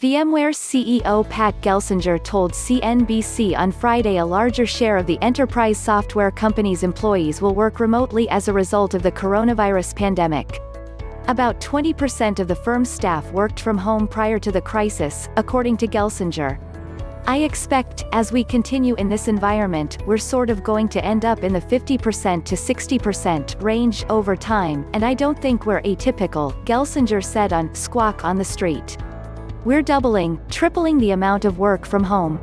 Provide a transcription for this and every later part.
VMware CEO Pat Gelsinger told CNBC on Friday a larger share of the enterprise software company's employees will work remotely as a result of the coronavirus pandemic. About 20% of the firm's staff worked from home prior to the crisis, according to Gelsinger. "I expect, as we continue in this environment, we're sort of going to end up in the 50% to 60% range over time, and I don't think we're atypical," Gelsinger said on Squawk on the Street. "We're doubling, tripling the amount of work from home."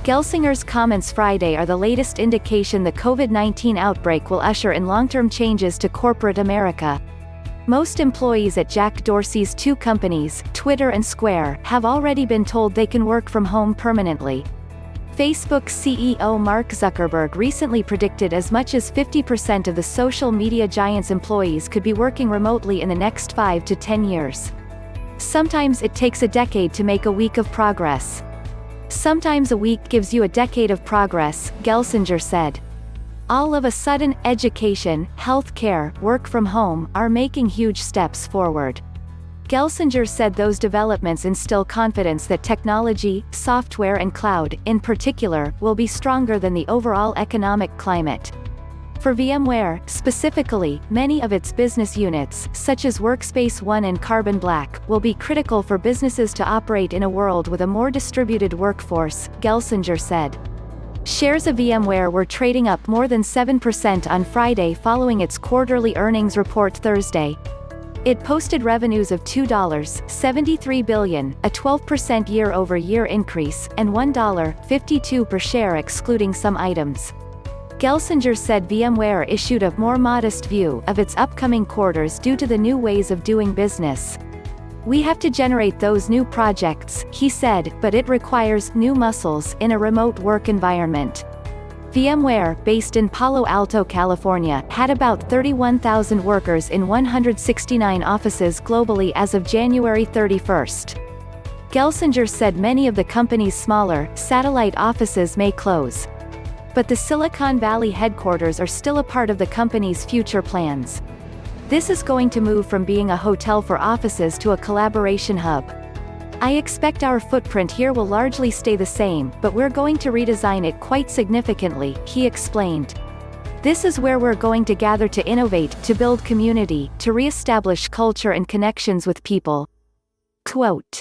Gelsinger's comments Friday are the latest indication the COVID-19 outbreak will usher in long-term changes to corporate America. Most employees at Jack Dorsey's two companies, Twitter and Square, have already been told they can work from home permanently. Facebook CEO Mark Zuckerberg recently predicted as much as 50% of the social media giant's employees could be working remotely in the next 5 to 10 years. "Sometimes it takes a decade to make a week of progress. Sometimes a week gives you a decade of progress," Gelsinger said. "All of a sudden, education, healthcare, work from home, are making huge steps forward." Gelsinger said those developments instill confidence that technology, software and cloud, in particular, will be stronger than the overall economic climate. For VMware, specifically, many of its business units, such as Workspace ONE and Carbon Black, will be critical for businesses to operate in a world with a more distributed workforce, Gelsinger said. Shares of VMware were trading up more than 7% on Friday following its quarterly earnings report Thursday. It posted revenues of $2.73 billion, a 12% year-over-year increase, and $1.52 per share excluding some items. Gelsinger said VMware issued a more modest view of its upcoming quarters due to the new ways of doing business. "We have to generate those new projects," he said, "but it requires new muscles in a remote work environment." VMware, based in Palo Alto, California, had about 31,000 workers in 169 offices globally as of January 31. Gelsinger said many of the company's smaller, satellite offices may close. But the Silicon Valley headquarters are still a part of the company's future plans. "This is going to move from being a hotel for offices to a collaboration hub. I expect our footprint here will largely stay the same, but we're going to redesign it quite significantly," he explained. "This is where we're going to gather to innovate, to build community, to re-establish culture and connections with people." Quote.